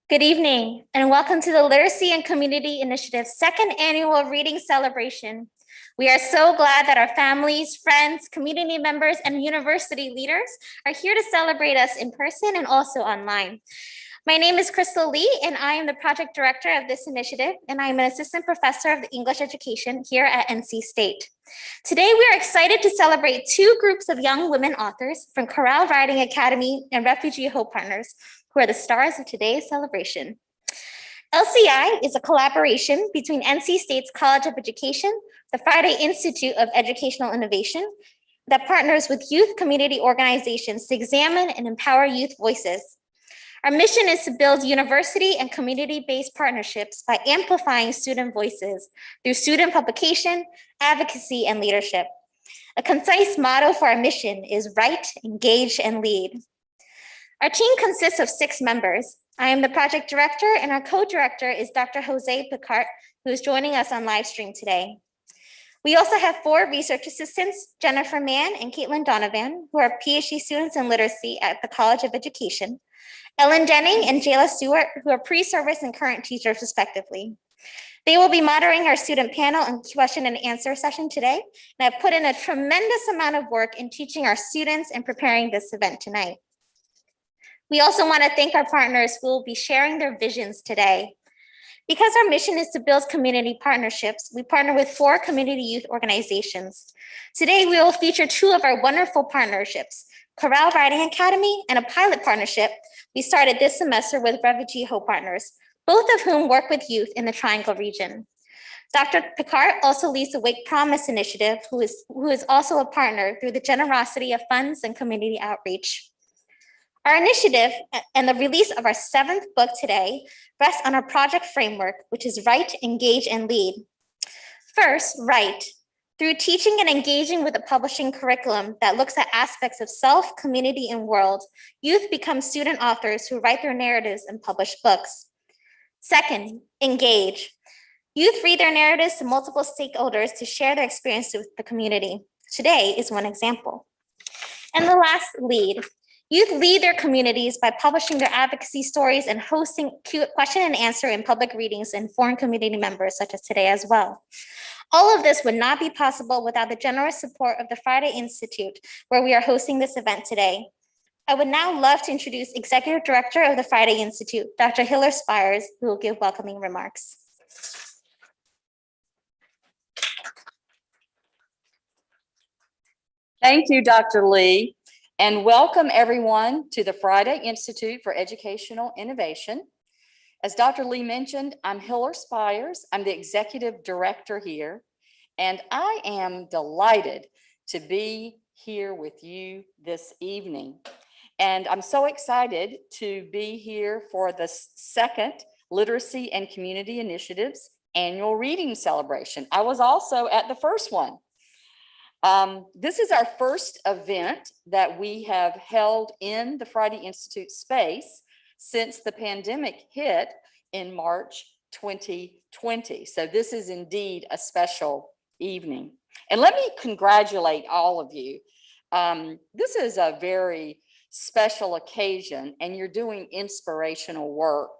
Good evening, and welcome to the Literacy and Community Initiative's second annual reading celebration. We are so glad that our families, friends, community members, and university leaders are here to celebrate us in person and also online. My name is Crystal Lee, and I am the project director of this initiative, and I am an assistant professor of the English education here at NC State. Today, we are excited to celebrate two groups of young women authors from Chorale Writing Academy and Refugee Hope Partners, who are the stars of today's celebration. LCI is a collaboration between NC State's College of Education, the Friday Institute of Educational Innovation, that partners with youth community organizations to examine and empower youth voices. Our mission is to build university and community-based partnerships by amplifying student voices through student publication, advocacy, and leadership. A concise motto for our mission is write, engage, and lead. Our team consists of 6 members. I am the project director, and our co-director is Dr. Jose Picard, who is joining us on live stream today. We also have 4 research assistants, Jennifer Mann and Caitlin Donovan, who are PhD students in literacy at the College of Education, Ellen Denning and Jayla Stewart, who are pre-service and current teachers respectively. They will be moderating our student panel and question and answer session today, and I've put in a tremendous amount of work in teaching our students and preparing this event tonight. We also want to thank our partners who will be sharing their visions today. Because our mission is to build community partnerships, we partner with 4 community youth organizations. Today, we will feature 2 of our wonderful partnerships, Chorale Writing Academy and a pilot partnership we started this semester with Refugee Hope Partners, both of whom work with youth in the Triangle region. Dr. Picard also leads the Wake Promise initiative, who is also a partner through the generosity of funds and community outreach. Our initiative and the release of our 7th book today rests on our project framework, which is write, engage, and lead. First, write. Through teaching and engaging with a publishing curriculum that looks at aspects of self, community, and world, youth become student authors who write their narratives and publish books. Second, engage. Youth read their narratives to multiple stakeholders to share their experience with the community. Today is one example. And the last, lead. Youth lead their communities by publishing their advocacy stories and hosting question and answer in public readings and foreign community members such as today as well. All of this would not be possible without the generous support of the Friday Institute, where we are hosting this event today. I would now love to introduce Executive Director of the Friday Institute, Dr. Hiller Spires, who will give welcoming remarks. Thank you, Dr. Lee. And welcome everyone to the Friday Institute for Educational Innovation. As Dr. Lee mentioned, I'm Hiller Spires. I'm the executive director here, and I am delighted to be here with you this evening. And I'm so excited to be here for the 2nd Literacy and Community Initiatives annual reading celebration. I was also at the first one. This is our first event that we have held in the Friday Institute space since the pandemic hit in March 2020. So this is indeed a special evening. And let me congratulate all of you. This is a very special occasion, and you're doing inspirational work.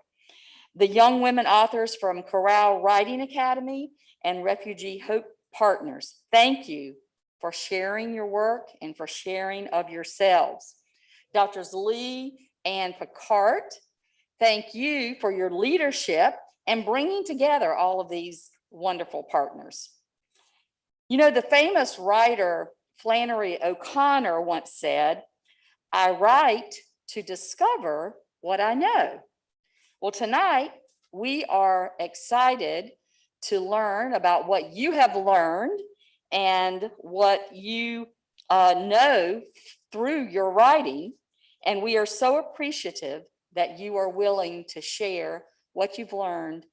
The young women authors from Chorale Writing Academy and Refugee Hope Partners, thank you for sharing your work and for sharing of yourselves. Drs. Lee and Picard, thank you for your leadership and bringing together all of these wonderful partners. You know, the famous writer Flannery O'Connor once said, "I write to discover what I know." Well, tonight we are excited to learn about what you have learned and what you know through your writing. And we are so appreciative that you are willing to share what you've learned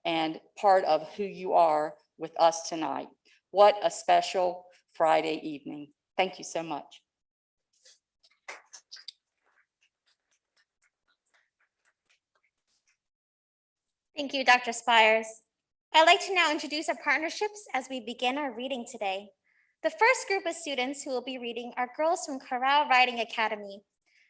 and part of who you are with us tonight. What a special Friday evening. Thank you so much. Thank you, Dr. Spires. I'd like to now introduce our partnerships as we begin our reading today. The first group of students who will be reading are girls from Chorale Writing Academy.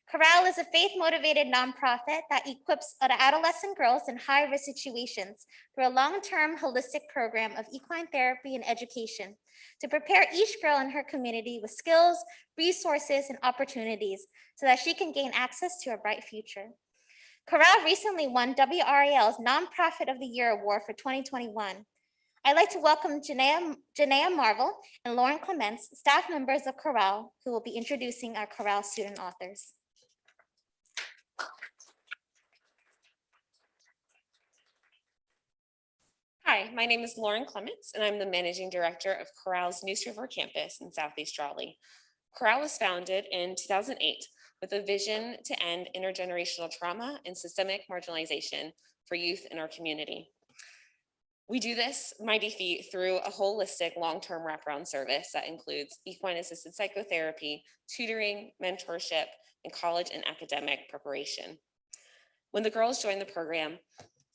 Chorale is a faith-motivated nonprofit that equips adolescent girls in high-risk situations through a long-term holistic program of equine therapy and education to prepare each girl in her community with skills, resources, and opportunities so that she can gain access to a bright future. Chorale recently won WRAL's Nonprofit of the Year Award for 2021. I'd like to welcome Janaya Marvel and Lauren Clements, staff members of Chorale, who will be introducing our Chorale student authors. Hi, my name is Lauren Clements, and I'm the Managing Director of Chorale's News River campus in Southeast Raleigh. Chorale was founded in 2008 with a vision to end intergenerational trauma and systemic marginalization for youth in our community. We do this mighty feat through a holistic long-term wraparound service that includes equine-assisted psychotherapy, tutoring, mentorship, and college and academic preparation. When the girls join the program,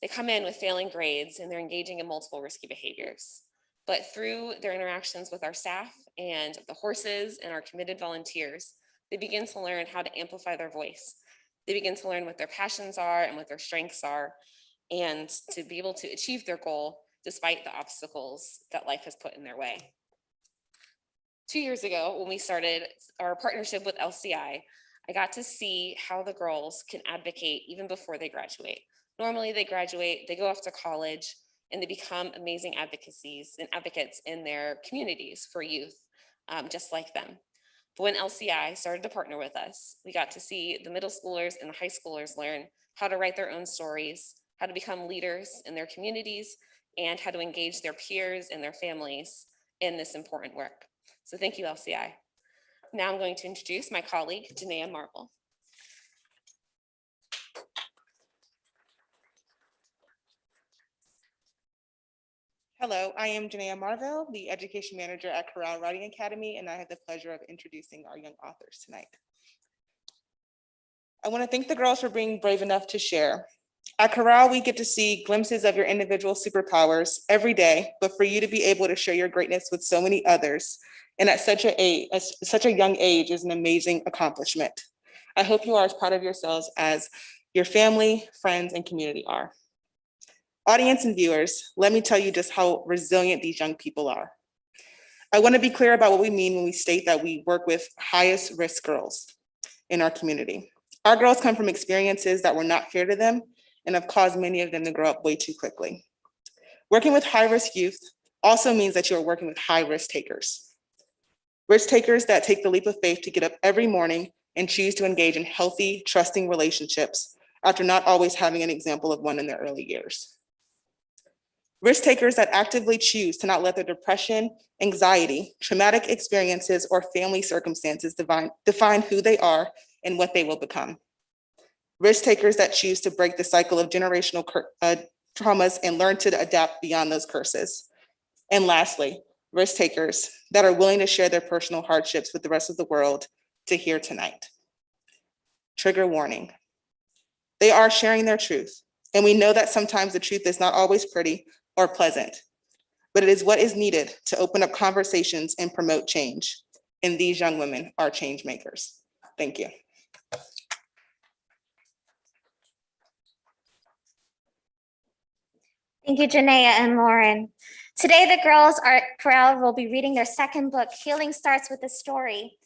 they come in with failing grades and they're engaging in multiple risky behaviors. But through their interactions with our staff and the horses and our committed volunteers, they begin to learn how to amplify their voice. They begin to learn what their passions are and what their strengths are, and to be able to achieve their goal despite the obstacles that life has put in their way. 2 years ago, when we started our partnership with LCI, I got to see how the girls can advocate even before they graduate. Normally they graduate, they go off to college, and they become amazing advocates in their communities for youth, just like them. But when LCI started to partner with us, we got to see the middle schoolers and the high schoolers learn how to write their own stories, how to become leaders in their communities, and how to engage their peers and their families in this important work. So thank you, LCI. Now I'm going to introduce my colleague, Janaya Marvel. Hello, I am Janaya Marvel, the Education Manager at Chorale Writing Academy, and I have the pleasure of introducing our young authors tonight. I want to thank the girls for being brave enough to share. At Chorale, we get to see glimpses of your individual superpowers every day, but for you to be able to share your greatness with so many others, and at such a young age is an amazing accomplishment. I hope you are as proud of yourselves as your family, friends, and community are. Audience and viewers, let me tell you just how resilient these young people are. I want to be clear about what we mean when we state that we work with highest risk girls in our community. Our girls come from experiences that were not fair to them and have caused many of them to grow up way too quickly. Working with high-risk youth also means that you are working with high-risk takers. Risk takers that take the leap of faith to get up every morning and choose to engage in healthy, trusting relationships after not always having an example of one in their early years. Risk takers that actively choose to not let their depression, anxiety, traumatic experiences, or family circumstances define who they are and what they will become. Risk takers that choose to break the cycle of generational traumas and learn to adapt beyond those curses. And lastly, risk takers that are willing to share their personal hardships with the rest of the world to hear tonight. Trigger warning. They are sharing their truth, and we know that sometimes the truth is not always pretty or pleasant, but it is what is needed to open up conversations and promote change. And these young women are change makers. Thank you. Thank you, Janaya and Lauren. Today, the girls at Chorale will be reading their second book, Healing Starts with a Story.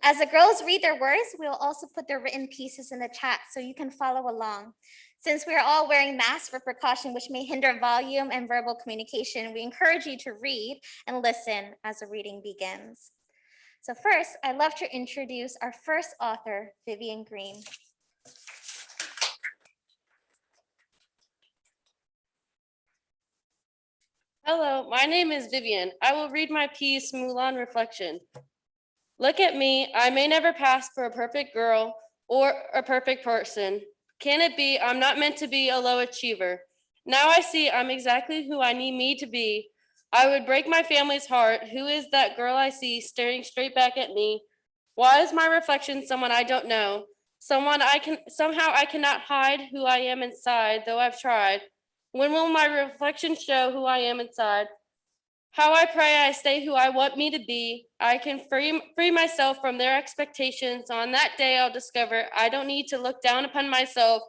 As the girls read their words, we will also put their written pieces in the chat so you can follow along. Since we are all wearing masks for precaution, which may hinder volume and verbal communication, we encourage you to read and listen as the reading begins. So first, I'd love to introduce our first author, Vivian Green. Hello, my name is Vivian. I will read my piece, Mulan Reflection. Look at me, I may never pass for a perfect girl or a perfect person. Can it be I'm not meant to be a low achiever? Now I see I'm exactly who I need me to be. I would break my family's heart. Who is that girl I see staring straight back at me? Why is my reflection someone I don't know? Somehow I cannot hide who I am inside, though I've tried. When will my reflection show who I am inside? How I pray I stay who I want me to be. I can free myself from their expectations. On that day, I'll discover I don't need to look down upon myself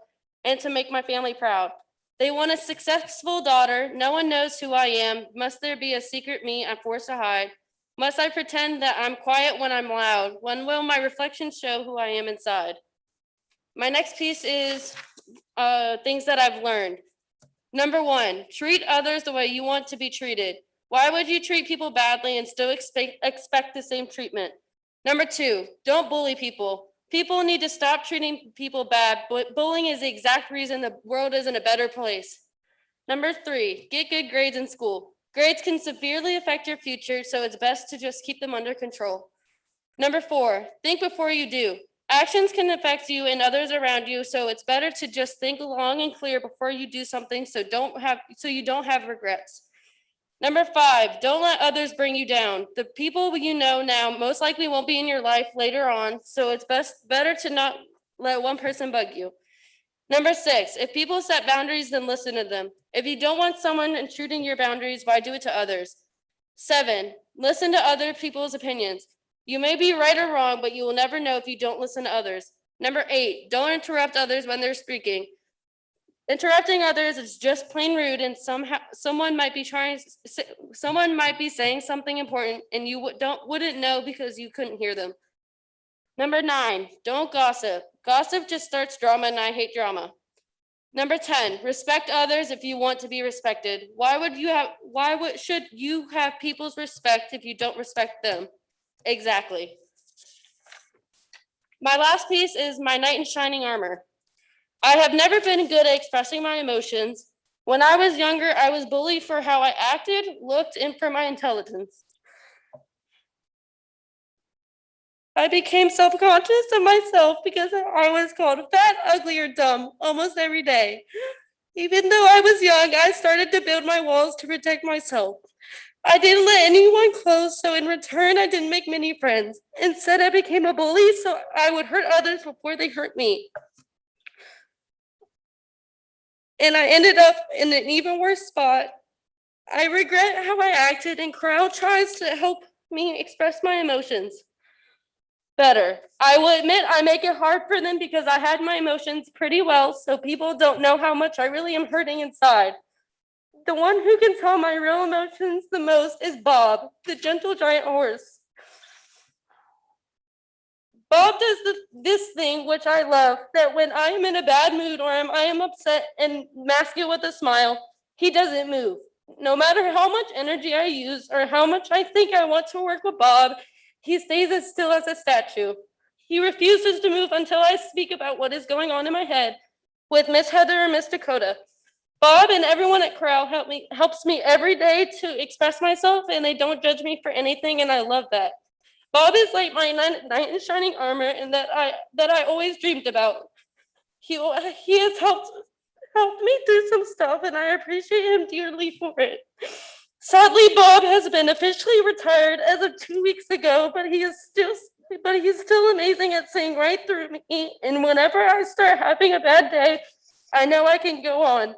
and to make my family proud. They want a successful daughter. No one knows who I am. Must there be a secret me I'm forced to hide? Must I pretend that I'm quiet when I'm loud? When will my reflection show who I am inside? My next piece is things that I've learned. Number one, treat others the way you want to be treated. Why would you treat people badly and still expect the same treatment? Number two, don't bully people. People need to stop treating people bad, but bullying is the exact reason the world isn't a better place. Number three, get good grades in school. Grades can severely affect your future, so it's best to just keep them under control. Number four, think before you do. Actions can affect you and others around you, so it's better to just think long and clear before you do something so you don't have regrets. Number five, don't let others bring you down. The people you know now most likely won't be in your life later on, so it's better to not let one person bug you. Number six, if people set boundaries, then listen to them. If you don't want someone intruding your boundaries, why do it to others? Seven, listen to other people's opinions. You may be right or wrong, but you will never know if you don't listen to others. Number eight, don't interrupt others when they're speaking. Interrupting others is just plain rude, and someone might be saying something important, and you wouldn't know because you couldn't hear them. Number nine, don't gossip. Gossip just starts drama, and I hate drama. Number 10, respect others if you want to be respected. Should you have people's respect if you don't respect them? Exactly. My last piece is my knight in shining armor. I have never been good at expressing my emotions. When I was younger, I was bullied for how I acted, looked, and for my intelligence. I became self-conscious of myself because I was called fat, ugly, or dumb almost every day. Even though I was young, I started to build my walls to protect myself. I didn't let anyone close, so in return, I didn't make many friends. Instead, I became a bully, so I would hurt others before they hurt me. And I ended up in an even worse spot. I regret how I acted, and Chorale tries to help me express my emotions better. I will admit I make it hard for them because I hide my emotions pretty well, so people don't know how much I really am hurting inside. The one who can tell my real emotions the most is Bob, the gentle giant horse. Bob does this thing, which I love, that when I am in a bad mood or I am upset and mask it with a smile, he doesn't move. No matter how much energy I use or how much I think I want to work with Bob, he stays as still as a statue. He refuses to move until I speak about what is going on in my head with Miss Heather or Miss Dakota. Bob and everyone at Chorale helps me every day to express myself, and they don't judge me for anything, and I love that. Bob is like my knight in shining armor, and that I always dreamed about. He has helped me through some stuff, and I appreciate him dearly for it. Sadly, Bob has been officially retired as of 2 weeks ago, but he's still amazing at seeing right through me. And whenever I start having a bad day, I know I can go on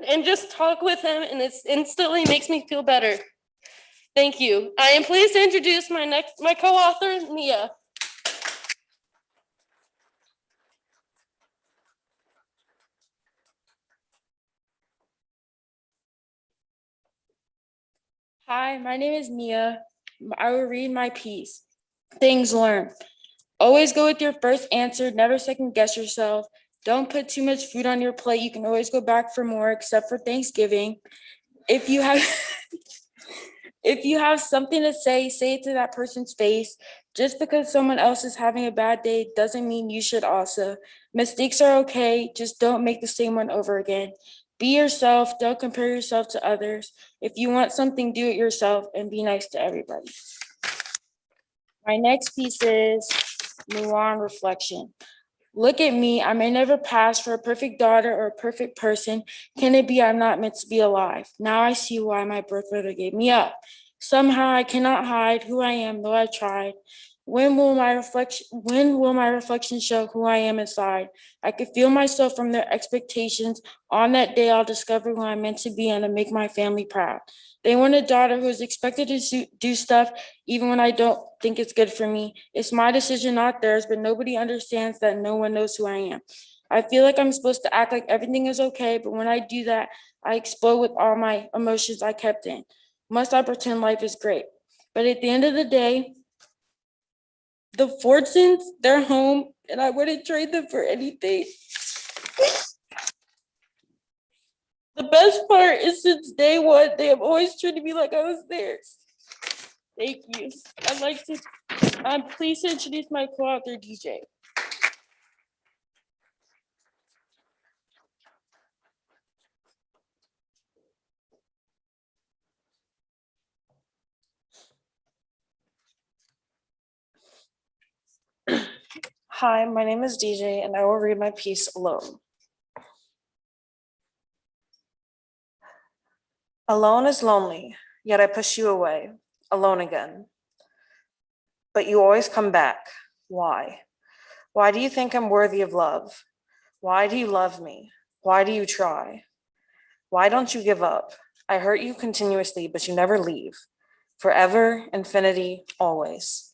and just talk with him, and it instantly makes me feel better. Thank you. I am pleased to introduce my co-author, Nia. Hi, my name is Nia. I will read my piece. Things learned. Always go with your first answer. Never second guess yourself. Don't put too much food on your plate. You can always go back for more, except for Thanksgiving. If you have something to say it to that person's face. Just because someone else is having a bad day doesn't mean you should also. Mistakes are okay. Just don't make the same one over again. Be yourself. Don't compare yourself to others. If you want something, do it yourself and be nice to everybody. My next piece is Mulan Reflection. Look at me. I may never pass for a perfect daughter or a perfect person. Can it be I'm not meant to be alive? Now I see why my birth mother gave me up. Somehow I cannot hide who I am, though I tried. When will my reflection show who I am inside? I could feel myself from their expectations. On that day, I'll discover who I'm meant to be and to make my family proud. They want a daughter who is expected to do stuff even when I don't think it's good for me. It's my decision, not theirs, but nobody understands that no one knows who I am. I feel like I'm supposed to act like everything is okay, but when I do that, I explode with all my emotions I kept in. Must I pretend life is great? But at the end of the day, the Fortunes, they're home, and I wouldn't trade them for anything. The best part is since day one, they have always treated me like I was theirs. Thank you. I'd like to, I'm pleased to introduce my co-author, DJ. Hi, my name is DJ, and I will read my piece Alone. Alone is lonely, yet I push you away, alone again. But you always come back. Why? Why do you think I'm worthy of love? Why do you love me? Why do you try? Why don't you give up? I hurt you continuously, but you never leave. Forever, infinity, always.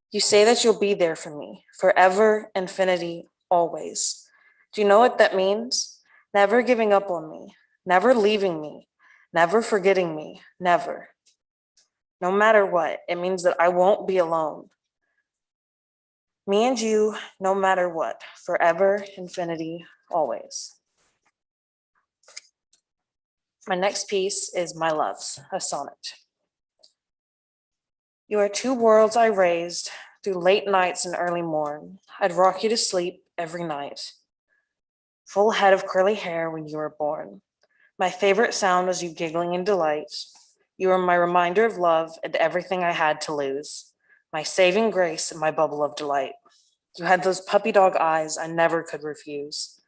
You say that you'll be there for me, forever, infinity, always. Do you know what that means? Never giving up on me, never leaving me, never forgetting me, never. No matter what, it means that I won't be alone. Me and you, no matter what, forever, infinity, always. My next piece is My Loves, a sonnet. You are two worlds I raised through late nights and early morn. I'd rock you to sleep every night. Full head of curly hair when you were born. My favorite sound was you giggling in delight. You were my reminder of love and everything I had to lose. My saving grace and my bubble of delight. You had those puppy dog eyes I never could refuse.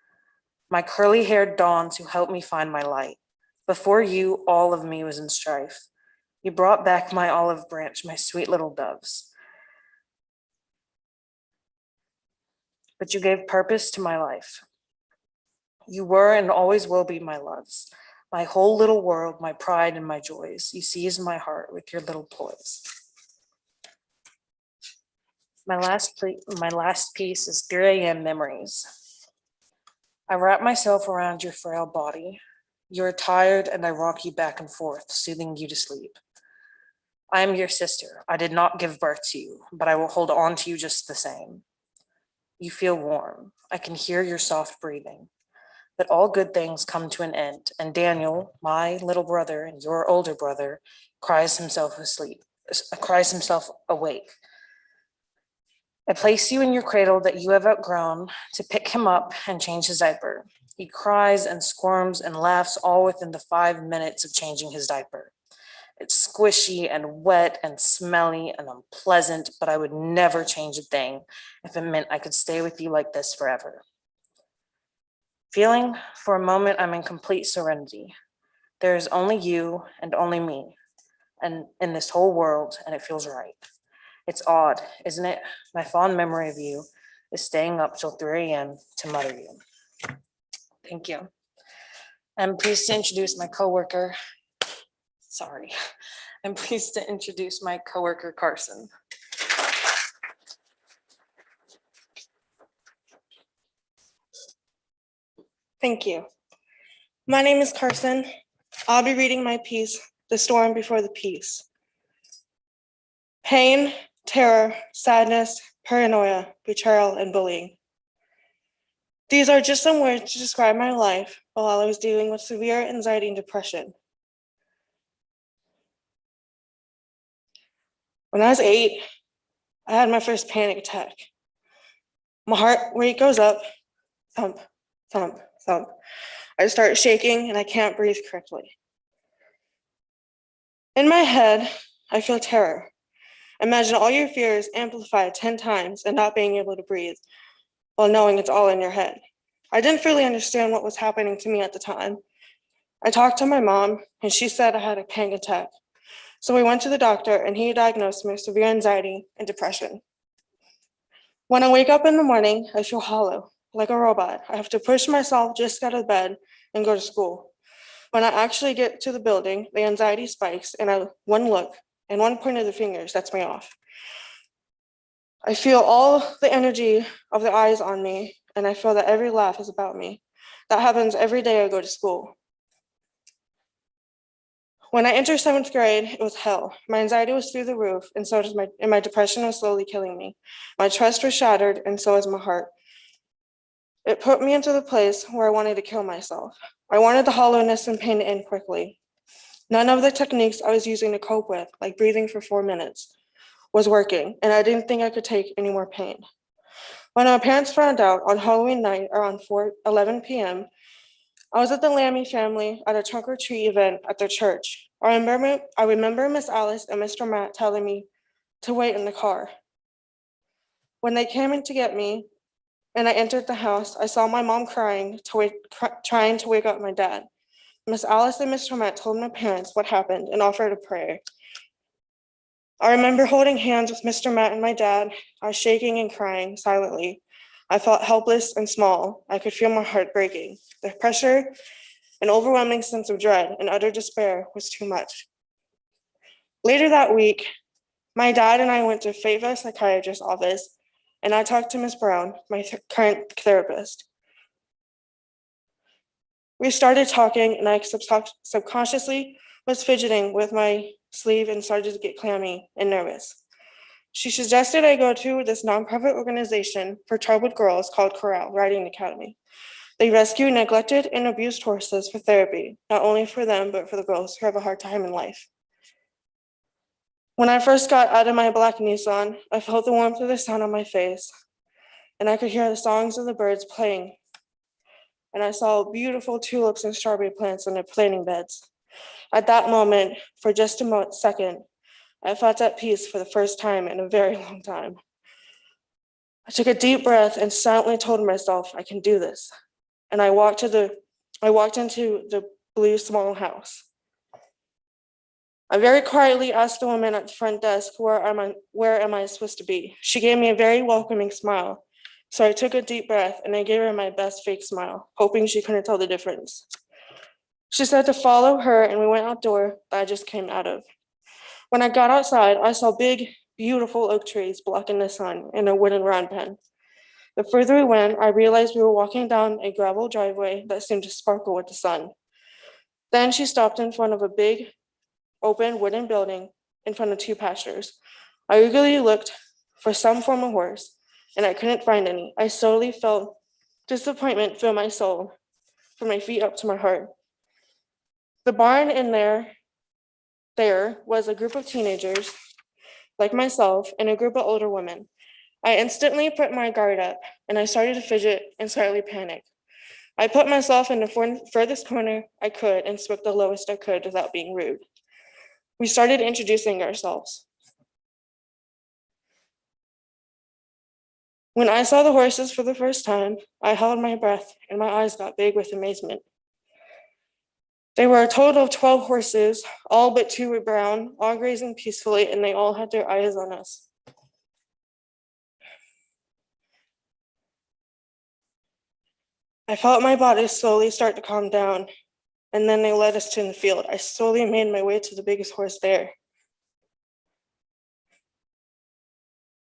My curly haired dawns who helped me find my light. Before you, all of me was in strife. You brought back my olive branch, my sweet little doves. But you gave purpose to my life. You were and always will be my loves, my whole little world, my pride and my joys. You seized my heart with your little poise. My last piece is 3 a.m. memories. I wrap myself around your frail body. You're tired and I rock you back and forth, soothing you to sleep. I am your sister. I did not give birth to you, but I will hold on to you just the same. You feel warm. I can hear your soft breathing. But all good things come to an end, and Daniel, my little brother and your older brother, cries himself awake. I place you in your cradle that you have outgrown to pick him up and change his diaper. He cries and squirms and laughs all within the 5 minutes of changing his diaper. It's squishy and wet and smelly and unpleasant, but I would never change a thing if it meant I could stay with you like this forever. Feeling for a moment I'm in complete serenity. There is only you and only me and in this whole world, and it feels right. It's odd, isn't it? My fond memory of you is staying up till 3 a.m. to mutter you. Thank you. I'm pleased to introduce my coworker. I'm pleased to introduce my coworker, Carson. Thank you. My name is Carson. I'll be reading my piece, The Storm Before the Peace. Pain, terror, sadness, paranoia, betrayal, and bullying. These are just some words to describe my life while I was dealing with severe anxiety and depression. When I was 8, I had my first panic attack. My heart rate goes up, thump, thump, thump. I start shaking and I can't breathe correctly. In my head, I feel terror. Imagine all your fears amplified 10 times and not being able to breathe while knowing it's all in your head. I didn't fully understand what was happening to me at the time. I talked to my mom and she said I had a panic attack. So we went to the doctor and he diagnosed me with severe anxiety and depression. When I wake up in the morning, I feel hollow, like a robot. I have to push myself just out of bed and go to school. When I actually get to the building, the anxiety spikes, and one look and one point of the finger sets me off. I feel all the energy of the eyes on me, and I feel that every laugh is about me. That happens every day I go to school. When I entered 7th grade, it was hell. My anxiety was through the roof, and my depression was slowly killing me. My trust was shattered, and so was my heart. It put me into the place where I wanted to kill myself. I wanted the hollowness and pain to end quickly. None of the techniques I was using to cope with, like breathing for 4 minutes, was working, and I didn't think I could take any more pain. When my parents found out on Halloween night around 11 p.m., I was at the Lammy family at a trunk or treat event at their church. I remember Miss Alice and Mr. Matt telling me to wait in the car. When they came in to get me and I entered the house, I saw my mom trying to wake up my dad. Miss Alice and Mr. Matt told my parents what happened and offered a prayer. I remember holding hands with Mr. Matt and my dad. I was shaking and crying silently. I felt helpless and small. I could feel my heart breaking. The pressure, an overwhelming sense of dread and utter despair was too much. Later that week, my dad and I went to Fayetteville psychiatrist's office, and I talked to Ms. Brown, my current therapist. We started talking, and I subconsciously was fidgeting with my sleeve and started to get clammy and nervous. She suggested I go to this nonprofit organization for troubled girls called Chorale Riding Academy. They rescue neglected and abused horses for therapy, not only for them, but for the girls who have a hard time in life. When I first got out of my black Nissan, I felt the warmth of the sun on my face, and I could hear the songs of the birds playing. And I saw beautiful tulips and strawberry plants on their planting beds. At that moment, for just a second, I felt at peace for the first time in a very long time. I took a deep breath and silently told myself, I can do this. And I walked into the blue small house. I very quietly asked the woman at the front desk, where am I supposed to be? She gave me a very welcoming smile. So I took a deep breath and I gave her my best fake smile, hoping she couldn't tell the difference. She said to follow her, and we went outdoor that I just came out of. When I got outside, I saw big, beautiful oak trees blocking the sun and a wooden round pen. The further we went, I realized we were walking down a gravel driveway that seemed to sparkle with the sun. Then she stopped in front of a big, open wooden building in front of 2 pastures. I eagerly looked for some form of horse, and I couldn't find any. I slowly felt disappointment fill my soul, from my feet up to my heart. The barn in there was a group of teenagers like myself and a group of older women. I instantly put my guard up, and I started to fidget and slightly panic. I put myself in the furthest corner I could and spoke the lowest I could without being rude. We started introducing ourselves. When I saw the horses for the first time, I held my breath and my eyes got big with amazement. There were a total of 12 horses, all but 2 were brown, all grazing peacefully, and they all had their eyes on us. I felt my body slowly start to calm down, and then they led us to the field. I slowly made my way to the biggest horse there.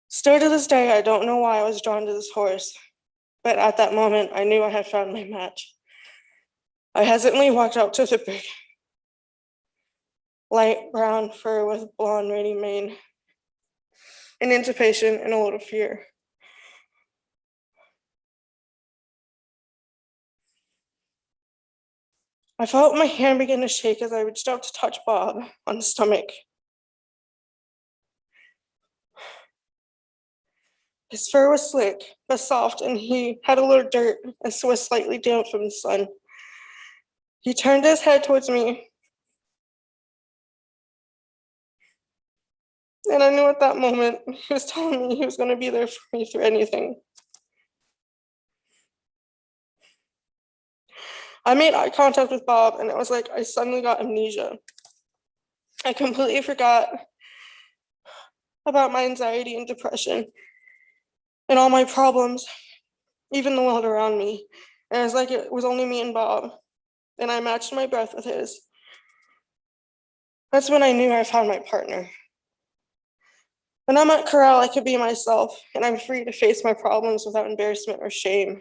Still to this day, I don't know why I was drawn to this horse, but at that moment, I knew I had found my match. I hesitantly walked out to the big, light brown fur with blonde raining mane, in anticipation and a little fear. I felt my hand begin to shake as I reached out to touch Bob on the stomach. His fur was slick but soft, and he had a little dirt and so was slightly damp from the sun. He turned his head towards me, and I knew at that moment he was telling me he was going to be there for me through anything. I made eye contact with Bob, and it was like I suddenly got amnesia. I completely forgot about my anxiety and depression. and all my problems, even the world around me. And it was like it was only me and Bob, and I matched my breath with his. That's when I knew I found my partner. When I'm at Chorale, I could be myself, and I'm free to face my problems without embarrassment or shame.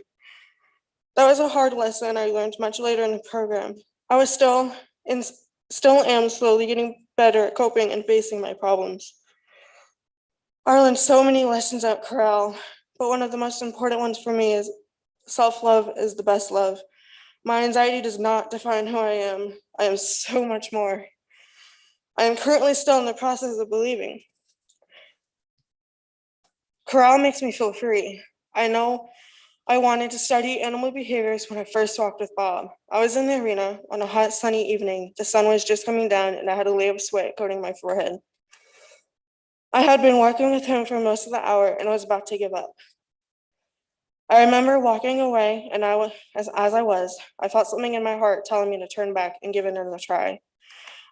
That was a hard lesson I learned much later in the program. I was still am slowly getting better at coping and facing my problems. I learned so many lessons at Chorale, but one of the most important ones for me is self-love is the best love. My anxiety does not define who I am. I am so much more. I am currently still in the process of believing. Chorale makes me feel free. I know I wanted to study animal behaviors when I first walked with Bob. I was in the arena on a hot sunny evening. The sun was just coming down and I had a layer of sweat coating my forehead. I had been working with him for most of the hour and was about to give up. I remember walking away and as I felt something in my heart telling me to turn back and give it another try.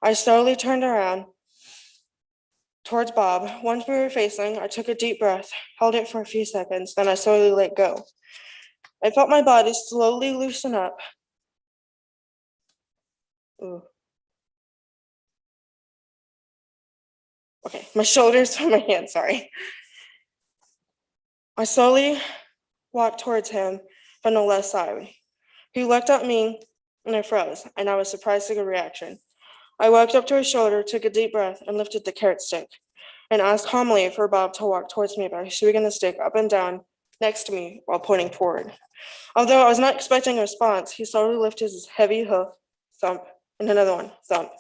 I slowly turned around towards Bob. Once we were facing, I took a deep breath, held it for a few seconds, then I slowly let go. I felt my body slowly loosen up. Ooh. Okay, my shoulders from my hands, sorry. I slowly walked towards him from the left side. He looked at me and I froze, and I was surprised at the reaction. I walked up to his shoulder, took a deep breath, and lifted the carrot stick, and asked calmly for Bob to walk towards me by swinging the stick up and down next to me while pointing forward. Although I was not expecting a response, he slowly lifted his heavy hoof, thump, and another one, thump.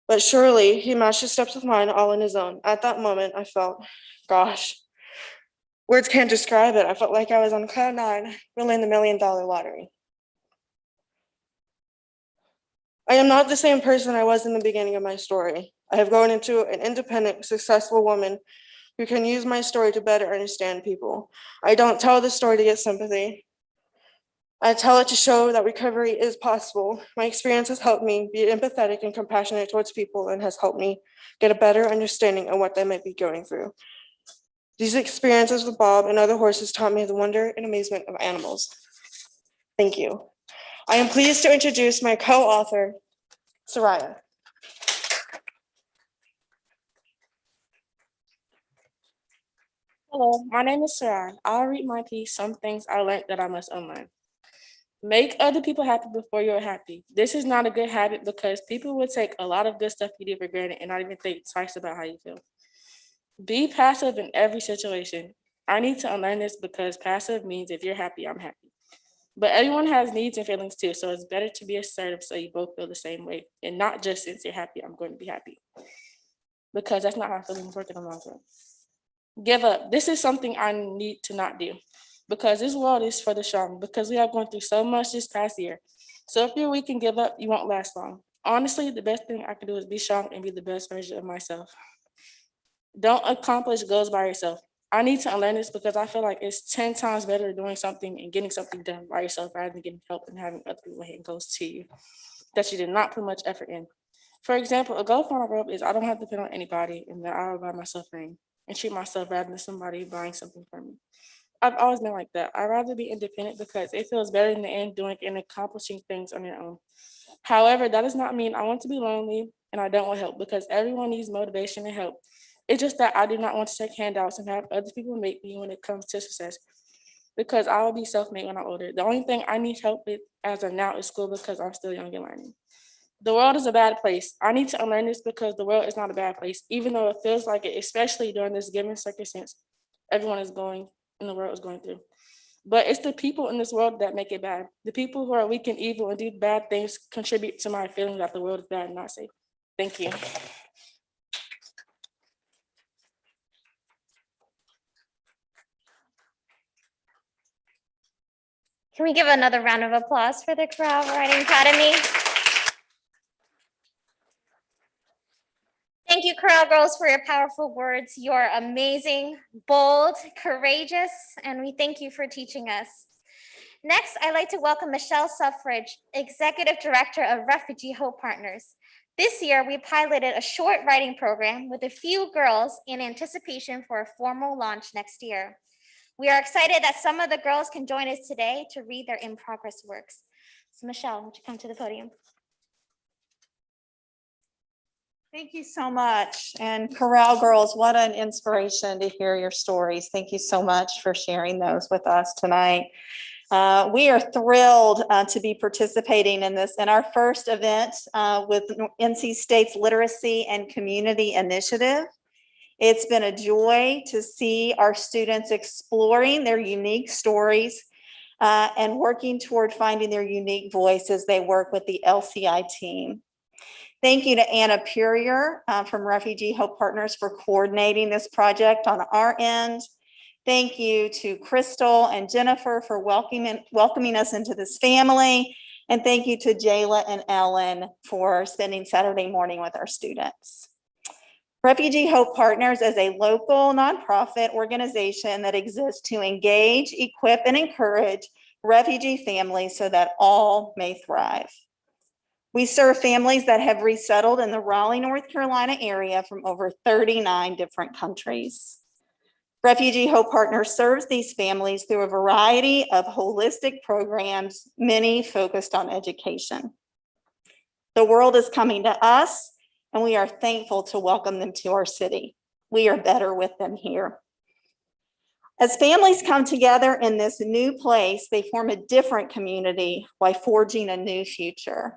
But surely he matched his steps with mine all on his own. At that moment, I felt, gosh, words can't describe it. I felt like I was on cloud nine, winning the $1 million lottery. I am not the same person I was in the beginning of my story. I have grown into an independent, successful woman who can use my story to better understand people. I don't tell the story to get sympathy. I tell it to show that recovery is possible. My experience has helped me be empathetic and compassionate towards people and has helped me get a better understanding of what they might be going through. These experiences with Bob and other horses taught me the wonder and amazement of animals. Thank you. I am pleased to introduce my co-author, Soraya. Hello, my name is Sarah. I'll read my piece, Some Things I Learned That I Must Unlearn. Make other people happy before you're happy. This is not a good habit because people will take a lot of good stuff you did for granted and not even think twice about how you feel. Be passive in every situation. I need to unlearn this because passive means if you're happy, I'm happy. But everyone has needs and feelings too, so it's better to be assertive so you both feel the same way and not just since you're happy, I'm going to be happy. Because that's not how feelings work in the long run. Give up. This is something I need to not do because this world is for the strong, because we have gone through so much this past year. So if you're weak and give up, you won't last long. Honestly, the best thing I can do is be strong and be the best version of myself. Don't accomplish goals by yourself. I need to unlearn this because I feel like it's 10 times better doing something and getting something done by yourself rather than getting help and having other people hand goals to you that you did not put much effort in. For example, a goal for my growth is I don't have to depend on anybody and that I will buy myself things and treat myself rather than somebody buying something for me. I've always been like that. I'd rather be independent because it feels better in the end doing and accomplishing things on your own. However, that does not mean I want to be lonely and I don't want help because everyone needs motivation and help. It's just that I do not want to take handouts and have other people make me when it comes to success because I will be self-made when I'm older. The only thing I need help with as of now is school because I'm still young and learning. The world is a bad place. I need to unlearn this because the world is not a bad place, even though it feels like it, especially during this given circumstance everyone is going in the world is going through. But it's the people in this world that make it bad. The people who are weak and evil and do bad things contribute to my feeling that the world is bad and not safe. Thank you. Can we give another round of applause for the Chorale Writing Academy? Thank you, Chorale girls, for your powerful words. You're amazing, bold, courageous, and we thank you for teaching us. Next, I'd like to welcome Michelle Sulfridge, Executive Director of Refugee Hope Partners. This year, we piloted a short writing program with a few girls in anticipation for a formal launch next year. We are excited that some of the girls can join us today to read their in-progress works. So Michelle, would you come to the podium? Thank you so much. And Chorale girls, what an inspiration to hear your stories. Thank you so much for sharing those with us tonight. We are thrilled to be participating in our first event with NC State's Literacy and Community Initiative. It's been a joy to see our students exploring their unique stories and working toward finding their unique voice as they work with the LCI team. Thank you to Anna Purier from Refugee Hope Partners for coordinating this project on our end. Thank you to Crystal and Jennifer for welcoming us into this family. And thank you to Jayla and Ellen for spending Saturday morning with our students. Refugee Hope Partners is a local nonprofit organization that exists to engage, equip, and encourage refugee families so that all may thrive. We serve families that have resettled in the Raleigh, North Carolina area from over 39 different countries. Refugee Hope Partners serves these families through a variety of holistic programs, many focused on education. The world is coming to us, and we are thankful to welcome them to our city. We are better with them here. As families come together in this new place, they form a different community while forging a new future.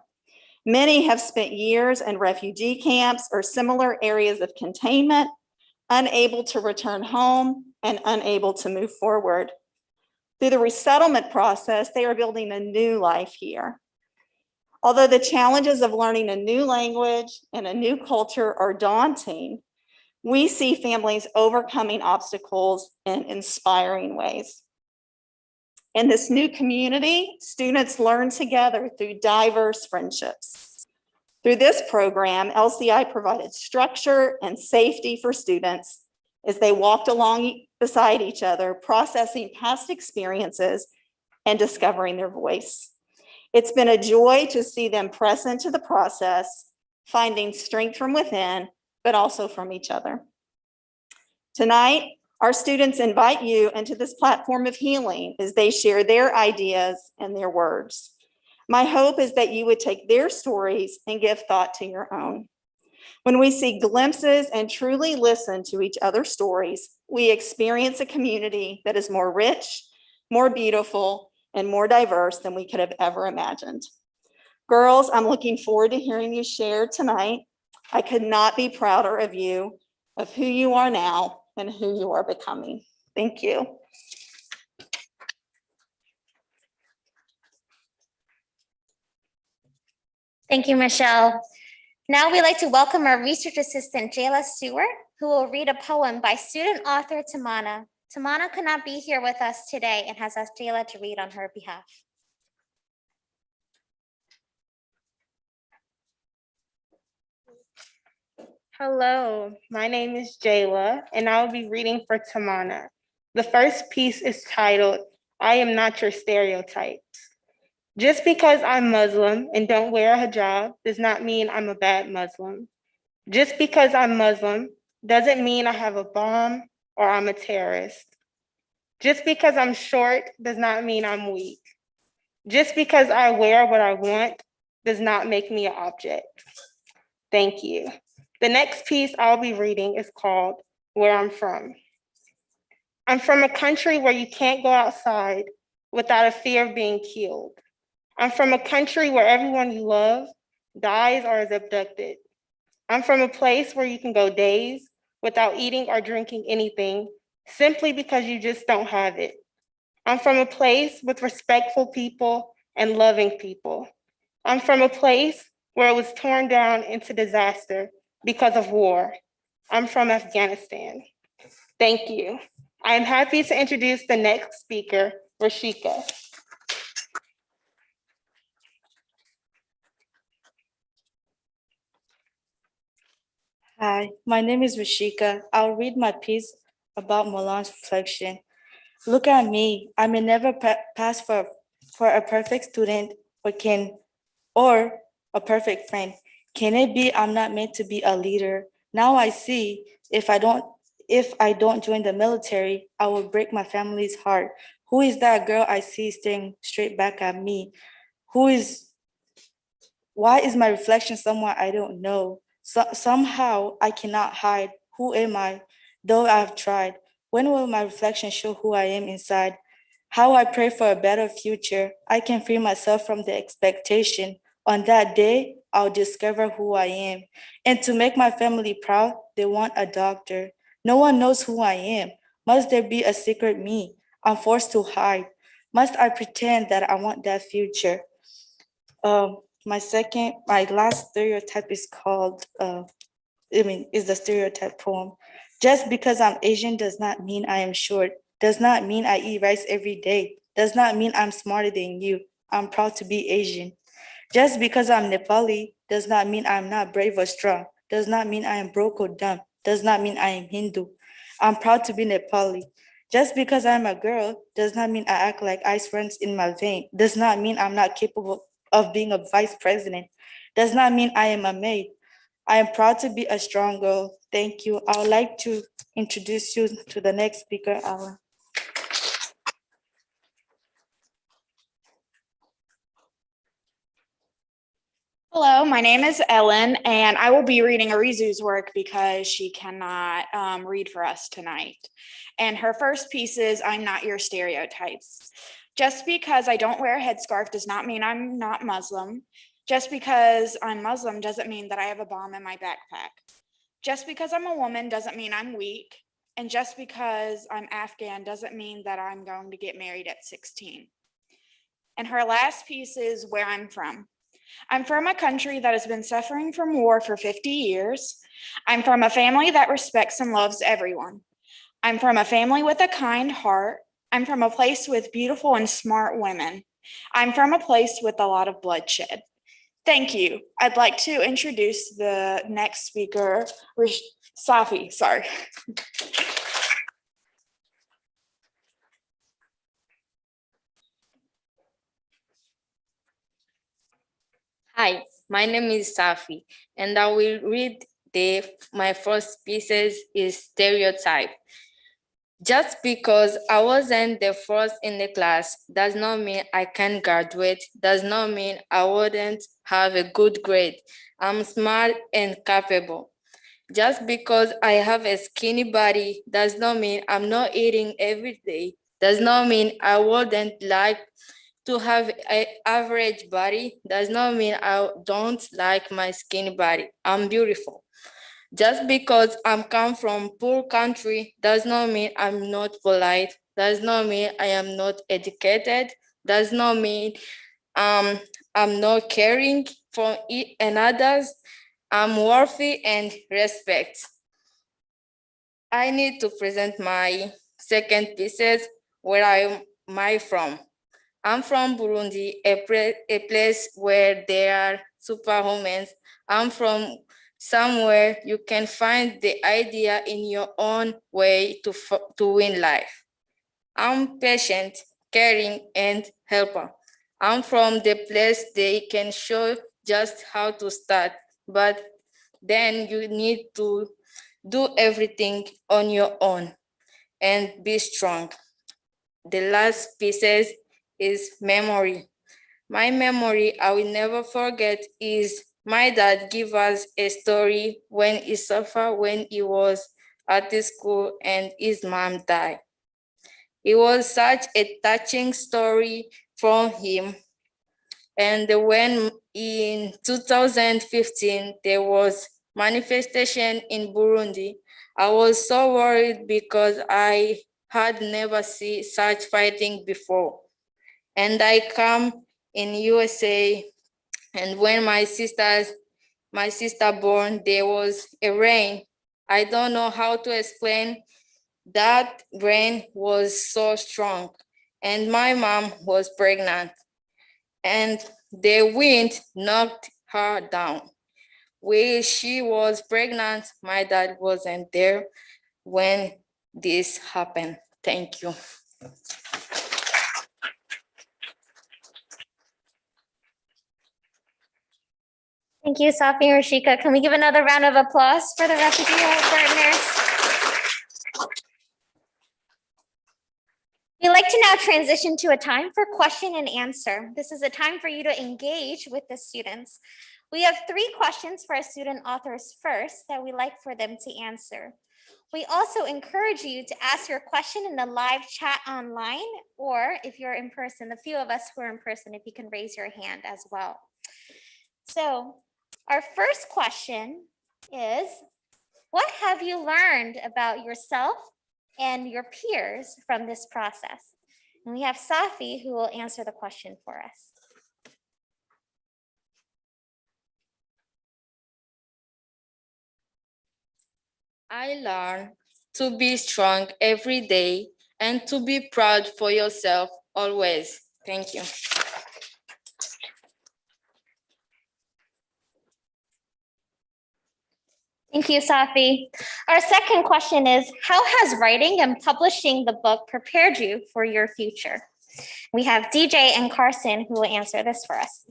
Many have spent years in refugee camps or similar areas of containment, unable to return home and unable to move forward. Through the resettlement process, they are building a new life here. Although the challenges of learning a new language and a new culture are daunting, we see families overcoming obstacles in inspiring ways. In this new community, students learn together through diverse friendships. Through this program, LCI provided structure and safety for students as they walked along beside each other, processing past experiences and discovering their voice. It's been a joy to see them press into the process, finding strength from within, but also from each other. Tonight, our students invite you into this platform of healing as they share their ideas and their words. My hope is that you would take their stories and give thought to your own. When we see glimpses and truly listen to each other's stories, we experience a community that is more rich, more beautiful, and more diverse than we could have ever imagined. Girls, I'm looking forward to hearing you share tonight. I could not be prouder of you, of who you are now, and who you are becoming. Thank you. Thank you, Michelle. Now we'd like to welcome our research assistant, Jayla Stewart, who will read a poem by student author Tamana. Tamana could not be here with us today and has asked Jayla to read on her behalf. Hello, my name is Jayla, and I will be reading for Tamana. The first piece is titled, I Am Not Your Stereotypes. Just because I'm Muslim and don't wear a hijab does not mean I'm a bad Muslim. Just because I'm Muslim doesn't mean I have a bomb or I'm a terrorist. Just because I'm short does not mean I'm weak. Just because I wear what I want does not make me an object. Thank you. The next piece I'll be reading is called Where I'm From. I'm from a country where you can't go outside without a fear of being killed. I'm from a country where everyone you love dies or is abducted. I'm from a place where you can go days without eating or drinking anything simply because you just don't have it. I'm from a place with respectful people and loving people. I'm from a place where it was torn down into disaster because of war. I'm from Afghanistan. Thank you. I am happy to introduce the next speaker, Rashika. Hi, my name is Rashika. I'll read my piece about Mulan Reflection. Look at me. I may never pass for a perfect student or a perfect friend. Can it be I'm not meant to be a leader? Now I see if I don't join the military, I will break my family's heart. Who is that girl I see staring straight back at me? Why is my reflection someone I don't know? Somehow I cannot hide. Who am I? Though I've tried. When will my reflection show who I am inside? How I pray for a better future. I can free myself from the expectation. On that day, I'll discover who I am. And to make my family proud, they want a doctor. No one knows who I am. Must there be a secret me? I'm forced to hide. Must I pretend that I want that future? My last stereotype is called, is the stereotype poem. Just because I'm Asian does not mean I am short, does not mean I eat rice every day, does not mean I'm smarter than you. I'm proud to be Asian. Just because I'm Nepali does not mean I'm not brave or strong, does not mean I am broke or dumb, does not mean I am Hindu. I'm proud to be Nepali. Just because I'm a girl does not mean I act like ice runs in my vein, does not mean I'm not capable of being a vice president, does not mean I am a maid. I am proud to be a strong girl. Thank you. I would like to introduce you to the next speaker, Alan. Hello, my name is Ellen, and I will be reading Arizu's work because she cannot read for us tonight. And her first piece is I'm Not Your Stereotypes. Just because I don't wear a headscarf does not mean I'm not Muslim. Just because I'm Muslim doesn't mean that I have a bomb in my backpack. Just because I'm a woman doesn't mean I'm weak. And just because I'm Afghan doesn't mean that I'm going to get married at 16. And her last piece is Where I'm From. I'm from a country that has been suffering from war for 50 years. I'm from a family that respects and loves everyone. I'm from a family with a kind heart. I'm from a place with beautiful and smart women. I'm from a place with a lot of bloodshed. Thank you. I'd like to introduce the next speaker, Safi, sorry. Hi, my name is Safi, and I will read my first pieces is Stereotype. Just because I wasn't the first in the class does not mean I can't graduate, does not mean I wouldn't have a good grade. I'm smart and capable. Just because I have a skinny body does not mean I'm not eating every day, does not mean I wouldn't like to have an average body, does not mean I don't like my skinny body. I'm beautiful. Just because I'm come from poor country does not mean I'm not polite, does not mean I am not educated, does not mean I'm not caring for and others. I'm worthy and respect. I need to present my second pieces. Where am I from? I'm from Burundi, a place where there are superhumans. I'm from somewhere you can find the idea in your own way to win life. I'm patient, caring, and helper. I'm from the place they can show just how to start, but then you need to do everything on your own and be strong. The last pieces is memory. My memory I will never forget is my dad give us a story when he suffered when he was at the school and his mom died. It was such a touching story from him. And when in 2015 there was manifestation in Burundi, I was so worried because I had never seen such fighting before. And I come in USA, and when my sister born, there was a rain. I don't know how to explain. That rain was so strong, and my mom was pregnant, and the wind knocked her down. When she was pregnant, my dad wasn't there when this happened. Thank you. Thank you, Safi and Rashika. Can we give another round of applause for the refugee partners? We'd like to now transition to a time for question and answer. This is a time for you to engage with the students. We have 3 questions for our student authors first that we'd like for them to answer. We also encourage you to ask your question in the live chat online, or if you're in person, the few of us who are in person, if you can raise your hand as well. So our first question is, what have you learned about yourself and your peers from this process? And we have Safi who will answer the question for us. I learned to be strong every day and to be proud for yourself always. Thank you. Thank you, Safi. Our second question is, how has writing and publishing the book prepared you for your future? We have DJ and Carson who will answer this for us.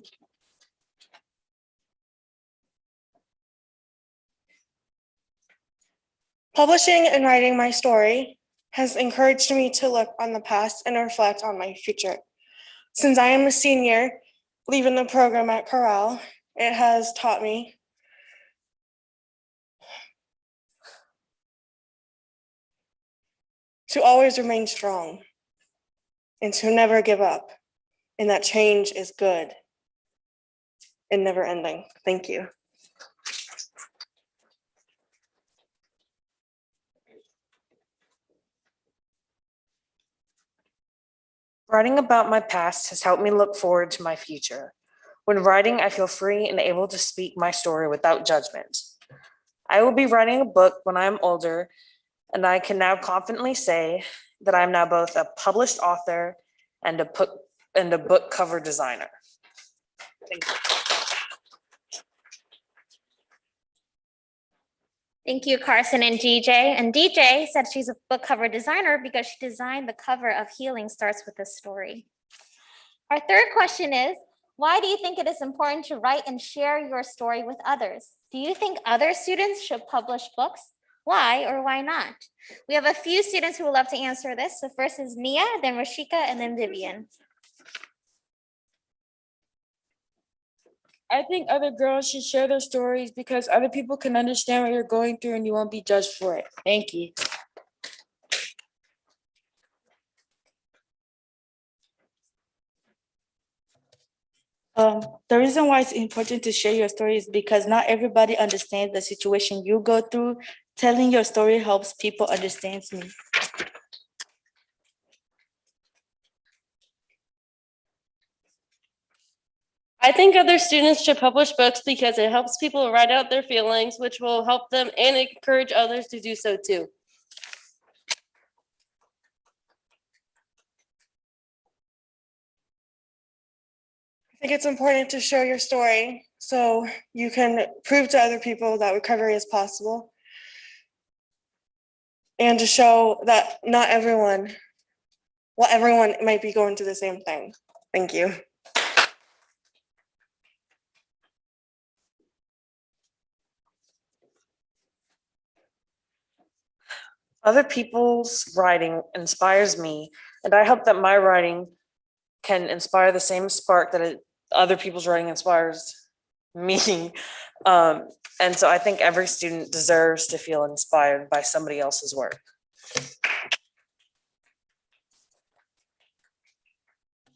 Publishing and writing my story has encouraged me to look on the past and reflect on my future. Since I am a senior leaving the program at Chorale, it has taught me to always remain strong and to never give up, and that change is good and never ending. Thank you. Writing about my past has helped me look forward to my future. When writing, I feel free and able to speak my story without judgment. I will be writing a book when I am older, and I can now confidently say that I am now both a published author and a book cover designer. Thank you. Thank you, Carson and DJ. And DJ said she's a book cover designer because she designed the cover of Healing Starts with a Story. Our third question is, why do you think it is important to write and share your story with others? Do you think other students should publish books? Why or why not? We have a few students who would love to answer this. So first is Nia, then Rashika, and then Vivian. I think other girls should share their stories because other people can understand what you're going through and you won't be judged for it. Thank you. The reason why it's important to share your story is because not everybody understands the situation you go through. Telling your story helps people understand me. I think other students should publish books because it helps people write out their feelings, which will help them and encourage others to do so too. I think it's important to share your story so you can prove to other people that recovery is possible, and to show that not everyone, well, everyone might be going through the same thing. Thank you. Other people's writing inspires me, and I hope that my writing can inspire the same spark that other people's writing inspires me. And so I think every student deserves to feel inspired by somebody else's work.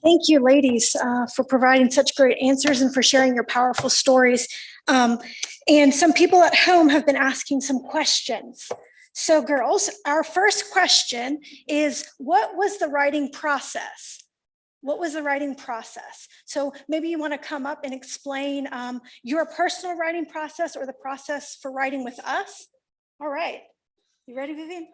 Thank you, ladies, for providing such great answers and for sharing your powerful stories. And some people at home have been asking some questions. So girls, our first question is, what was the writing process? What was the writing process? So maybe you want to come up and explain your personal writing process or the process for writing with us. All right. You ready, Vivian?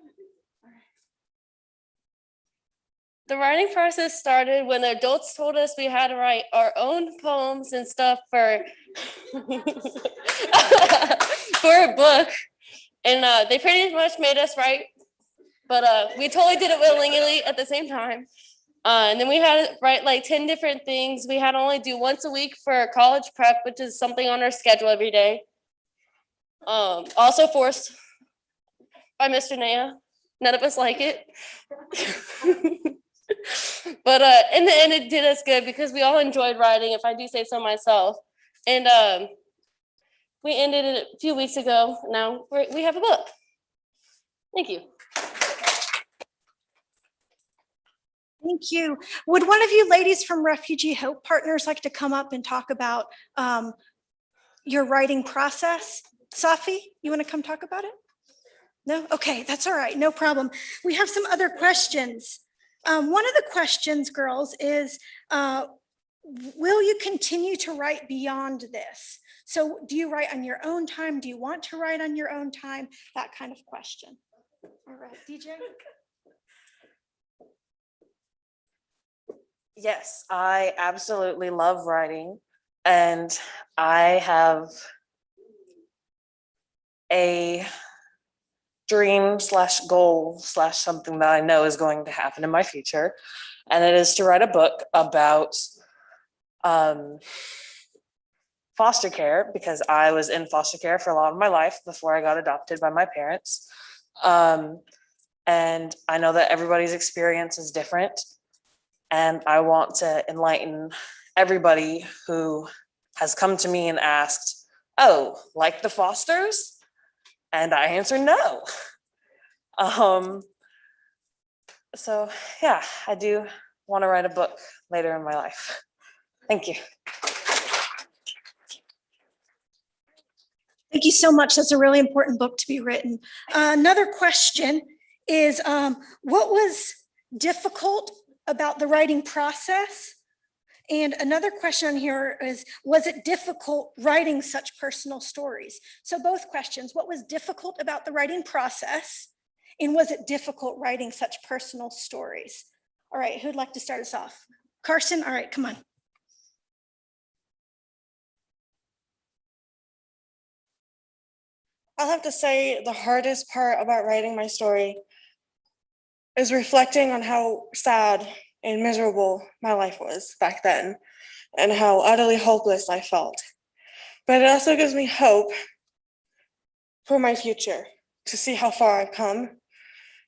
The writing process started when adults told us we had to write our own poems and stuff for, for a book. And they pretty much made us write, but we totally did it willingly at the same time. And then we had to write like 10 different things. We had to only do once a week for college prep, which is something on our schedule every day. Also forced by Mr. Naya. None of us like it. But in the end, it did us good because we all enjoyed writing, if I do say so myself. And we ended it a few weeks ago. Now we have a book. Thank you. Thank you. Would one of you ladies from Refugee Hope Partners like to come up and talk about your writing process? Safi, you want to come talk about it? No? Okay, that's all right. No problem. We have some other questions. One of the questions, girls, is will you continue to write beyond this? So do you write on your own time? Do you want to write on your own time? That kind of question. All right, DJ? Yes, I absolutely love writing, and I have a dream / goal / something that I know is going to happen in my future, and it is to write a book about foster care, because I was in foster care for a lot of my life before I got adopted by my parents. And I know that everybody's experience is different. And I want to enlighten everybody who has come to me and asked, oh, like the Fosters? And I answered no. So yeah, I do want to write a book later in my life. Thank you. Thank you so much. That's a really important book to be written. Another question is, what was difficult about the writing process? And another question on here is, was it difficult writing such personal stories? So both questions, what was difficult about the writing process? And was it difficult writing such personal stories? All right, who'd like to start us off? Carson, all right, come on. I'll have to say the hardest part about writing my story is reflecting on how sad and miserable my life was back then and how utterly hopeless I felt. But it also gives me hope for my future, to see how far I've come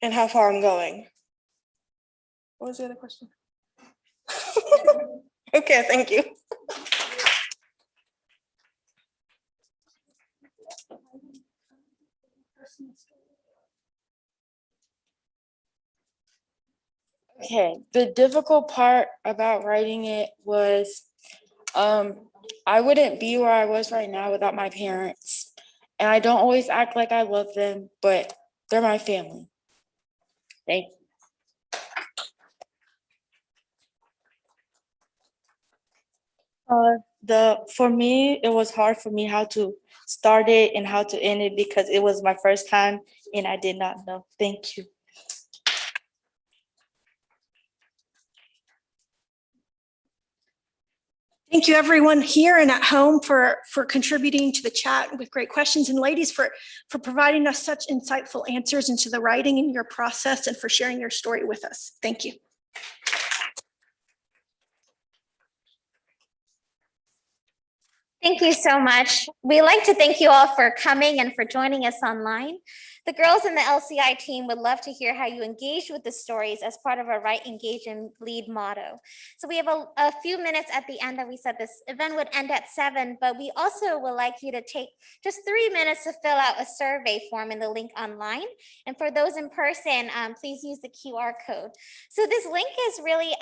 and how far I'm going. What was the other question? Okay, thank you. Okay, the difficult part about writing it was I wouldn't be where I was right now without my parents. And I don't always act like I love them, but they're my family. Thank you. For me, it was hard for me how to start it and how to end it because it was my first time and I did not know. Thank you. Thank you, everyone here and at home for contributing to the chat with great questions, and ladies for providing us such insightful answers into the writing and your process and for sharing your story with us. Thank you. Thank you so much. We'd like to thank you all for coming and for joining us online. The girls in the LCI team would love to hear how you engaged with the stories as part of our Write, Engage, and Lead motto. So we have a few minutes at the end that we said this event would end at 7, but we also would like you to take just 3 minutes to fill out a survey form in the link online. And for those in person, please use the QR code. So this link is really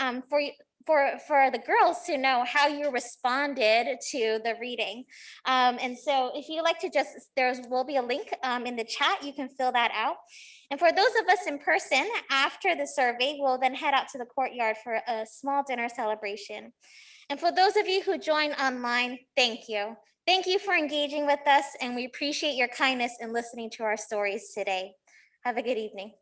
for the girls to know how you responded to the reading. And so if you'd like to there will be a link in the chat, you can fill that out. And for those of us in person, after the survey, we'll then head out to the courtyard for a small dinner celebration. And for those of you who joined online, thank you. Thank you for engaging with us, and we appreciate your kindness in listening to our stories today. Have a good evening.